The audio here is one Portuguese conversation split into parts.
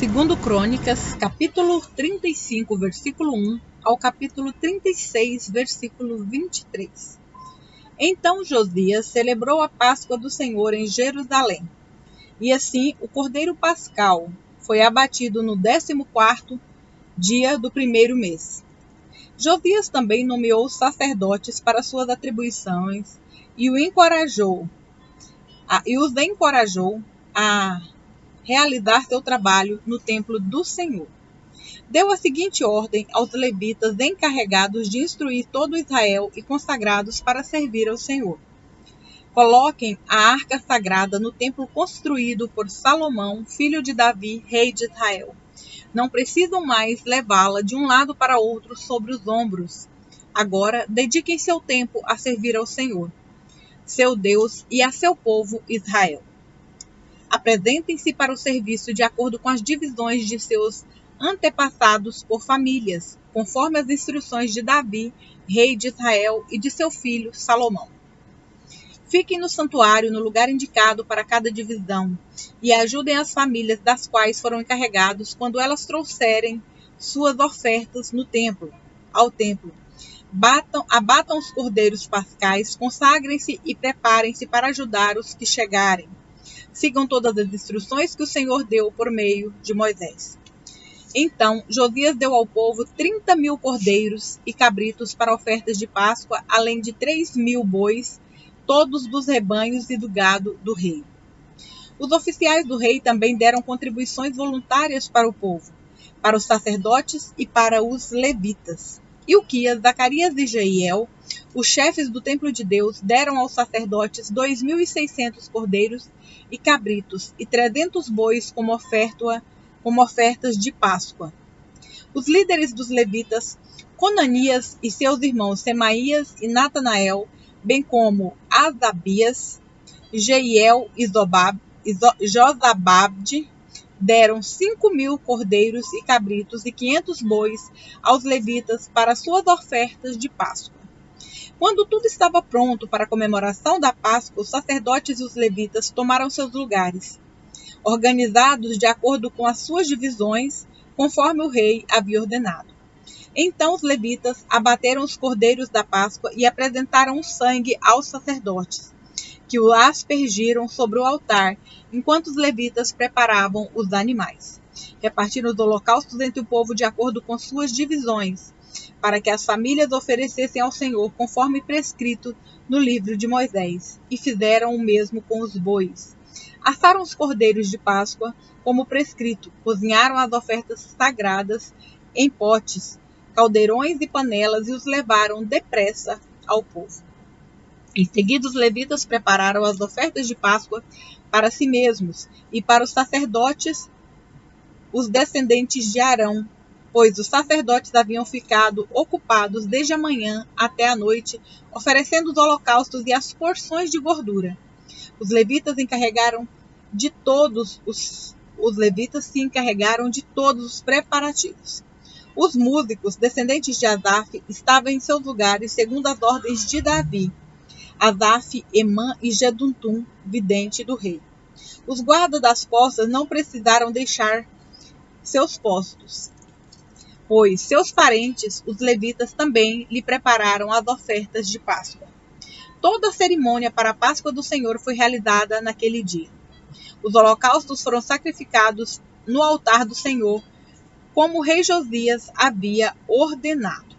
Segundo Crônicas, capítulo 35, versículo 1 ao capítulo 36, versículo 23. Então Josias celebrou a Páscoa do Senhor em Jerusalém. E assim o Cordeiro Pascal foi abatido no 14º dia do primeiro mês. Josias também nomeou sacerdotes para suas atribuições e os encorajou a realizar seu trabalho no templo do Senhor. Deu a seguinte ordem aos levitas encarregados de instruir todo Israel e consagrados para servir ao Senhor. Coloquem a arca sagrada no templo construído por Salomão, filho de Davi, rei de Israel. Não precisam mais levá-la de um lado para outro sobre os ombros. Agora, dediquem seu tempo a servir ao Senhor, seu Deus, e a seu povo Israel. Apresentem-se para o serviço de acordo com as divisões de seus antepassados por famílias, conforme as instruções de Davi, rei de Israel, e de seu filho Salomão. Fiquem no santuário no lugar indicado para cada divisão e ajudem as famílias das quais foram encarregados quando elas trouxerem suas ofertas ao templo. Abatam os cordeiros pascais, consagrem-se e preparem-se para ajudar os que chegarem. Sigam todas as instruções que o Senhor deu por meio de Moisés. Então, Josias deu ao povo 30.000 cordeiros e cabritos para ofertas de Páscoa, além de 3.000 bois, todos dos rebanhos e do gado do rei. Os oficiais do rei também deram contribuições voluntárias para o povo, para os sacerdotes e para os levitas. Ilquias, Zacarias e Jeiel, os chefes do templo de Deus, deram aos sacerdotes 2.600 cordeiros e cabritos e 300 bois como ofertas de Páscoa. Os líderes dos levitas, Conanias e seus irmãos Semaías e Natanael, bem como Asabias, Jeiel e Josabade, deram 5.000 cordeiros e cabritos e 500 bois aos levitas para suas ofertas de Páscoa. Quando tudo estava pronto para a comemoração da Páscoa, os sacerdotes e os levitas tomaram seus lugares, organizados de acordo com as suas divisões, conforme o rei havia ordenado. Então os levitas abateram os cordeiros da Páscoa e apresentaram o sangue aos sacerdotes, que o aspergiram sobre o altar, enquanto os levitas preparavam os animais. Repartiram os holocaustos entre o povo de acordo com suas divisões, para que as famílias oferecessem ao Senhor conforme prescrito no livro de Moisés, e fizeram o mesmo com os bois. Assaram os cordeiros de Páscoa, como prescrito, cozinharam as ofertas sagradas em potes, caldeirões e panelas e os levaram depressa ao povo. Em seguida, os levitas prepararam as ofertas de Páscoa para si mesmos e para os sacerdotes, os descendentes de Arão, pois os sacerdotes haviam ficado ocupados desde a manhã até a noite, oferecendo os holocaustos e as porções de gordura. Os levitas se encarregaram de todos os preparativos. Os músicos, descendentes de Asaf, estavam em seus lugares segundo as ordens de Davi, Asaf, Emã e Jeduntum, vidente do rei. Os guardas das postas não precisaram deixar seus postos, pois seus parentes, os levitas, também lhe prepararam as ofertas de Páscoa. Toda a cerimônia para a Páscoa do Senhor foi realizada naquele dia. Os holocaustos foram sacrificados no altar do Senhor, como o rei Josias havia ordenado.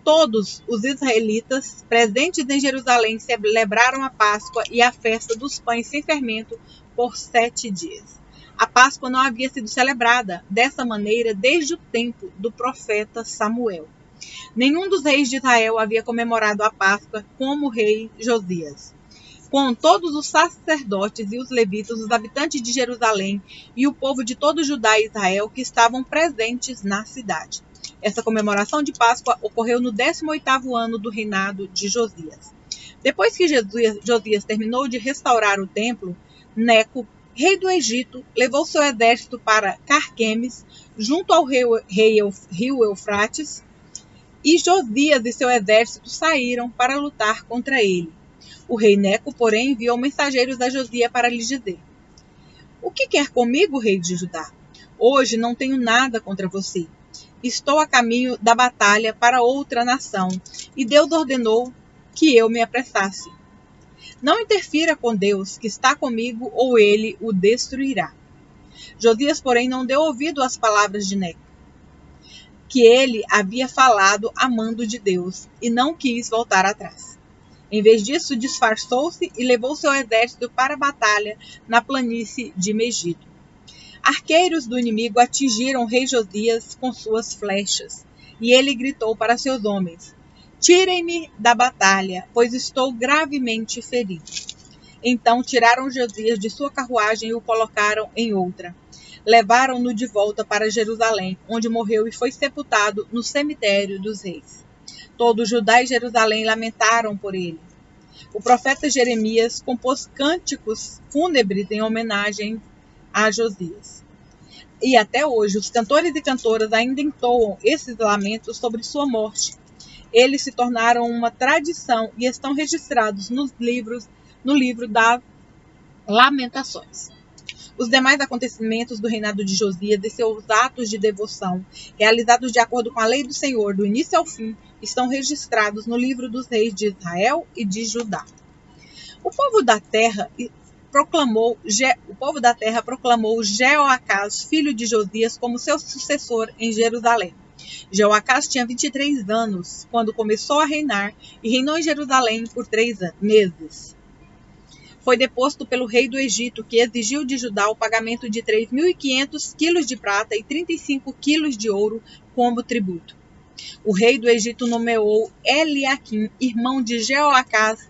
Todos os israelitas presentes em Jerusalém celebraram a Páscoa e a festa dos pães sem fermento por 7 dias. A Páscoa não havia sido celebrada dessa maneira desde o tempo do profeta Samuel. Nenhum dos reis de Israel havia comemorado a Páscoa como o rei Josias. Com todos os sacerdotes e os levitas, os habitantes de Jerusalém e o povo de todo Judá e Israel que estavam presentes na cidade. Essa comemoração de Páscoa ocorreu no 18º ano do reinado de Josias. Depois que Josias terminou de restaurar o templo, Neco, rei do Egito, levou seu exército para Carquemes, junto ao rio Eufrates, e Josias e seu exército saíram para lutar contra ele. O rei Neco, porém, enviou mensageiros a Josias para lhe dizer: O que quer comigo, rei de Judá? Hoje não tenho nada contra você. Estou a caminho da batalha para outra nação, e Deus ordenou que eu me apressasse. Não interfira com Deus, que está comigo, ou ele o destruirá. Josias, porém, não deu ouvido às palavras de Neco, que ele havia falado a mando de Deus, e não quis voltar atrás. Em vez disso, disfarçou-se e levou seu exército para a batalha na planície de Megido. Arqueiros do inimigo atingiram o rei Josias com suas flechas, e ele gritou para seus homens: Tirem-me da batalha, pois estou gravemente ferido. Então tiraram Josias de sua carruagem e o colocaram em outra. Levaram-no de volta para Jerusalém, onde morreu e foi sepultado no cemitério dos reis. Todo Judá e Jerusalém lamentaram por ele. O profeta Jeremias compôs cânticos fúnebres em homenagem a Josias. E até hoje, os cantores e cantoras ainda entoam esses lamentos sobre sua morte. Eles se tornaram uma tradição e estão registrados no livro das Lamentações. Os demais acontecimentos do reinado de Josias e seus atos de devoção, realizados de acordo com a lei do Senhor, do início ao fim, estão registrados no livro dos reis de Israel e de Judá. O povo da terra proclamou Jeoacás, filho de Josias, como seu sucessor em Jerusalém. Jeoacás tinha 23 anos quando começou a reinar e reinou em Jerusalém por 3 meses. Foi deposto pelo rei do Egito, que exigiu de Judá o pagamento de 3.500 quilos de prata e 35 quilos de ouro como tributo. O rei do Egito nomeou Eliaquim, irmão de Jeoacás,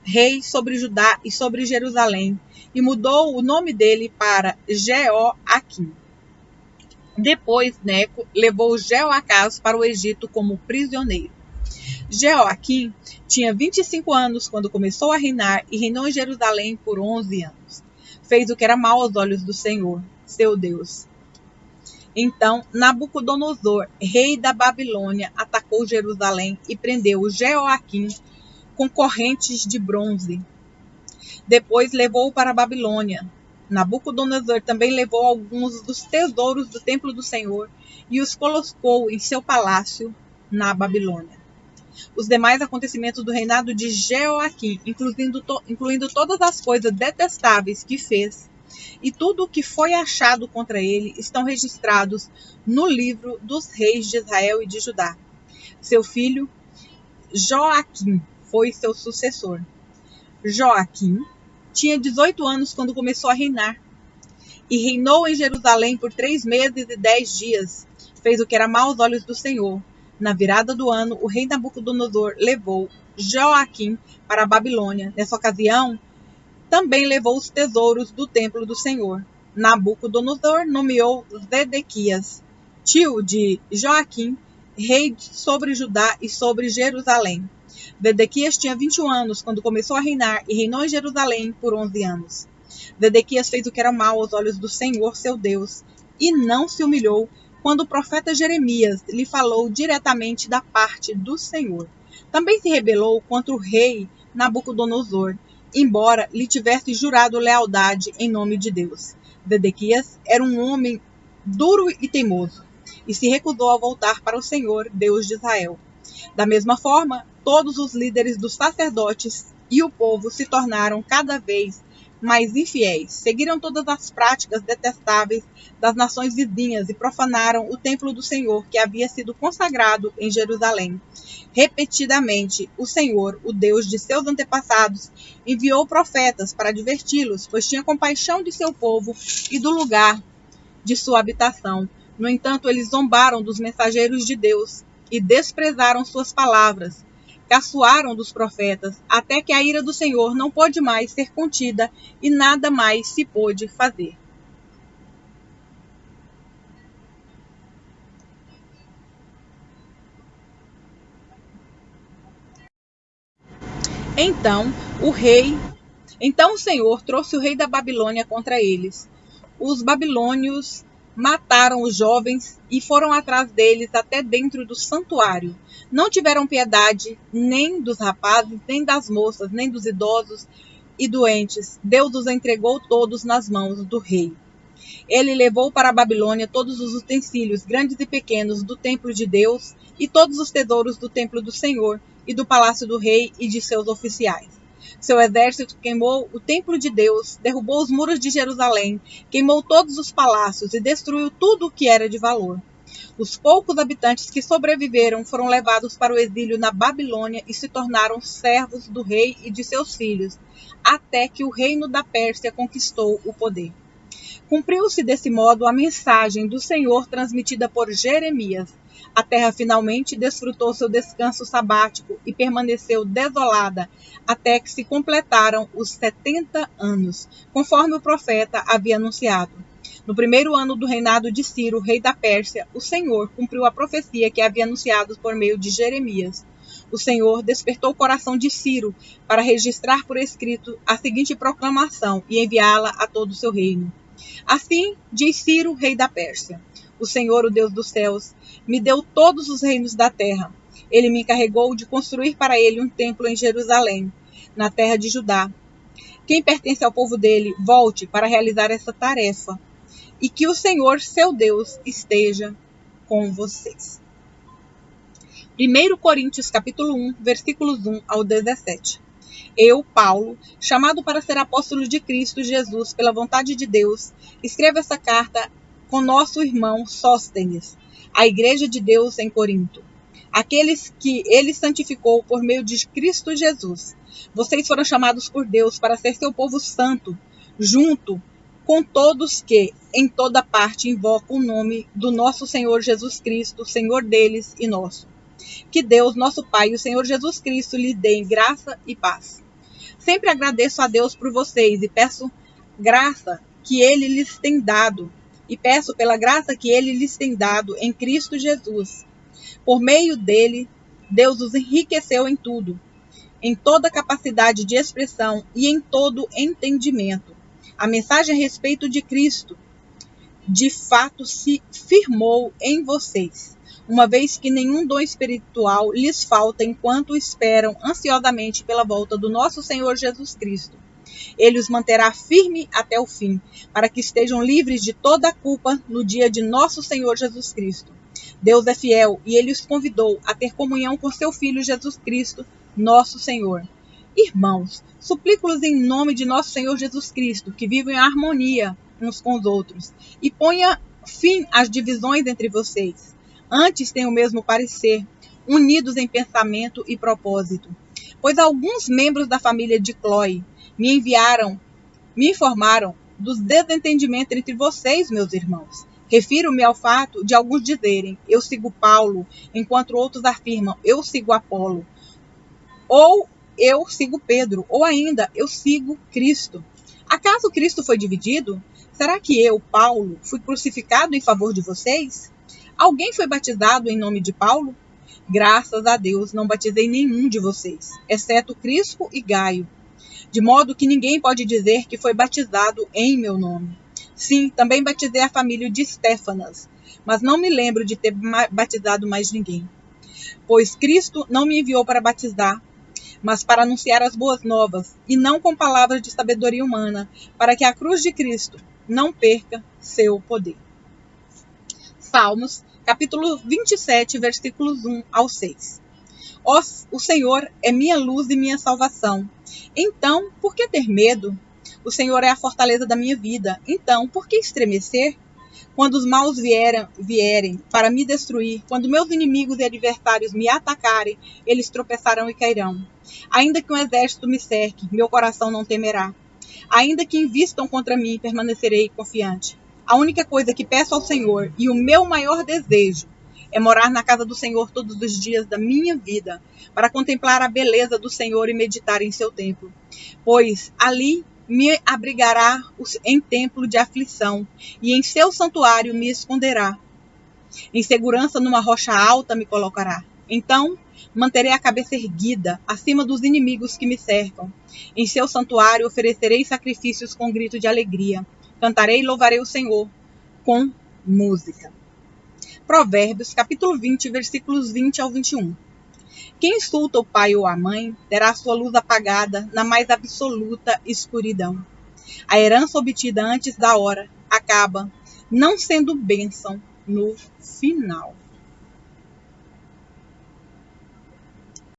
rei sobre Judá e sobre Jerusalém, e mudou o nome dele para Jeoaquim. Depois, Neco levou Jeoacás para o Egito como prisioneiro. Jeoaquim tinha 25 anos quando começou a reinar e reinou em Jerusalém por 11 anos. Fez o que era mau aos olhos do Senhor, seu Deus. Então, Nabucodonosor, rei da Babilônia, atacou Jerusalém e prendeu Jeoaquim com correntes de bronze. Depois levou-o para a Babilônia. Nabucodonosor também levou alguns dos tesouros do templo do Senhor e os colocou em seu palácio na Babilônia. Os demais acontecimentos do reinado de Jeoaquim, incluindo todas as coisas detestáveis que fez, e tudo o que foi achado contra ele, estão registrados no livro dos reis de Israel e de Judá. Seu filho Joaquim foi seu sucessor. Joaquim tinha 18 anos quando começou a reinar, e reinou em Jerusalém por 3 meses e 10 dias. Fez o que era mau aos olhos do Senhor. Na virada do ano, o rei Nabucodonosor levou Joaquim para a Babilônia. Nessa ocasião, também levou os tesouros do templo do Senhor. Nabucodonosor nomeou Zedequias, tio de Joaquim, rei sobre Judá e sobre Jerusalém. Zedequias tinha 21 anos quando começou a reinar e reinou em Jerusalém por 11 anos. Zedequias fez o que era mau aos olhos do Senhor, seu Deus, e não se humilhou quando o profeta Jeremias lhe falou diretamente da parte do Senhor. Também se rebelou contra o rei Nabucodonosor, embora lhe tivesse jurado lealdade em nome de Deus. Zedequias era um homem duro e teimoso, e se recusou a voltar para o Senhor, Deus de Israel. Da mesma forma, todos os líderes dos sacerdotes e o povo se tornaram cada vez mais infiéis, seguiram todas as práticas detestáveis das nações vizinhas e profanaram o templo do Senhor, que havia sido consagrado em Jerusalém. Repetidamente, o Senhor, o Deus de seus antepassados, enviou profetas para adverti-los, pois tinha compaixão de seu povo e do lugar de sua habitação. No entanto, eles zombaram dos mensageiros de Deus e desprezaram suas palavras. Caçoaram dos profetas, até que a ira do Senhor não pôde mais ser contida e nada mais se pôde fazer. Então o Senhor trouxe o rei da Babilônia contra eles. Os babilônios mataram os jovens e foram atrás deles até dentro do santuário. Não tiveram piedade nem dos rapazes, nem das moças, nem dos idosos e doentes. Deus os entregou todos nas mãos do rei. Ele levou para a Babilônia todos os utensílios, grandes e pequenos, do templo de Deus e todos os tesouros do templo do Senhor e do palácio do rei e de seus oficiais. Seu exército queimou o templo de Deus, derrubou os muros de Jerusalém, queimou todos os palácios e destruiu tudo o que era de valor. Os poucos habitantes que sobreviveram foram levados para o exílio na Babilônia e se tornaram servos do rei e de seus filhos, até que o reino da Pérsia conquistou o poder. Cumpriu-se desse modo a mensagem do Senhor transmitida por Jeremias. A terra finalmente desfrutou seu descanso sabático e permaneceu desolada até que se completaram os 70 anos, conforme o profeta havia anunciado. No primeiro ano do reinado de Ciro, rei da Pérsia, o Senhor cumpriu a profecia que havia anunciado por meio de Jeremias. O Senhor despertou o coração de Ciro para registrar por escrito a seguinte proclamação e enviá-la a todo o seu reino. Assim diz Ciro, rei da Pérsia: o Senhor, o Deus dos céus, me deu todos os reinos da terra. Ele me encarregou de construir para ele um templo em Jerusalém, na terra de Judá. Quem pertence ao povo dele, volte para realizar essa tarefa. E que o Senhor, seu Deus, esteja com vocês. 1 Coríntios capítulo 1, versículos 1 ao 17. Eu, Paulo, chamado para ser apóstolo de Cristo Jesus pela vontade de Deus, escrevo essa carta com nosso irmão Sóstenes, à igreja de Deus em Corinto, aqueles que ele santificou por meio de Cristo Jesus. Vocês foram chamados por Deus para ser seu povo santo, junto com todos que, em toda parte, invocam o nome do nosso Senhor Jesus Cristo, Senhor deles e nosso. Que Deus, nosso Pai, e o Senhor Jesus Cristo lhes deem graça e paz. Sempre agradeço a Deus por vocês e peço graça que Ele lhes tem dado, pela graça que Ele lhes tem dado em Cristo Jesus. Por meio dele, Deus os enriqueceu em tudo, em toda capacidade de expressão e em todo entendimento. A mensagem a respeito de Cristo, de fato, se firmou em vocês, uma vez que nenhum dom espiritual lhes falta enquanto esperam ansiosamente pela volta do nosso Senhor Jesus Cristo. Ele os manterá firme até o fim, para que estejam livres de toda a culpa no dia de nosso Senhor Jesus Cristo. Deus é fiel e Ele os convidou a ter comunhão com seu Filho Jesus Cristo, nosso Senhor. Irmãos, suplico-los em nome de nosso Senhor Jesus Cristo, que vivam em harmonia uns com os outros, e ponha fim às divisões entre vocês. Antes tenham o mesmo parecer, unidos em pensamento e propósito. Pois alguns membros da família de Cloe me informaram dos desentendimentos entre vocês, meus irmãos. Refiro-me ao fato de alguns dizerem: eu sigo Paulo, enquanto outros afirmam: eu sigo Apolo. Ou eu sigo Pedro, ou ainda, eu sigo Cristo. Acaso Cristo foi dividido? Será que eu, Paulo, fui crucificado em favor de vocês? Alguém foi batizado em nome de Paulo? Graças a Deus, não batizei nenhum de vocês, exceto Crispo e Gaio. De modo que ninguém pode dizer que foi batizado em meu nome. Sim, também batizei a família de Estéfanas, mas não me lembro de ter batizado mais ninguém. Pois Cristo não me enviou para batizar, mas para anunciar as boas novas, e não com palavras de sabedoria humana, para que a cruz de Cristo não perca seu poder. Salmos, capítulo 27, versículos 1 ao 6. O Senhor é minha luz e minha salvação. Então, por que ter medo? O Senhor é a fortaleza da minha vida. Então, por que estremecer? Quando os maus vierem para me destruir, quando meus inimigos e adversários me atacarem, eles tropeçarão e cairão. Ainda que um exército me cerque, meu coração não temerá. Ainda que invistam contra mim, permanecerei confiante. A única coisa que peço ao Senhor e o meu maior desejo é morar na casa do Senhor todos os dias da minha vida, para contemplar a beleza do Senhor e meditar em seu templo. Pois ali me abrigará em templo de aflição, e em seu santuário me esconderá. Em segurança numa rocha alta me colocará. Então manterei a cabeça erguida acima dos inimigos que me cercam. Em seu santuário oferecerei sacrifícios com grito de alegria. Cantarei e louvarei o Senhor com música. Provérbios, capítulo 20, versículos 20 ao 21. Quem insulta o pai ou a mãe terá sua luz apagada na mais absoluta escuridão. A herança obtida antes da hora acaba não sendo bênção no final.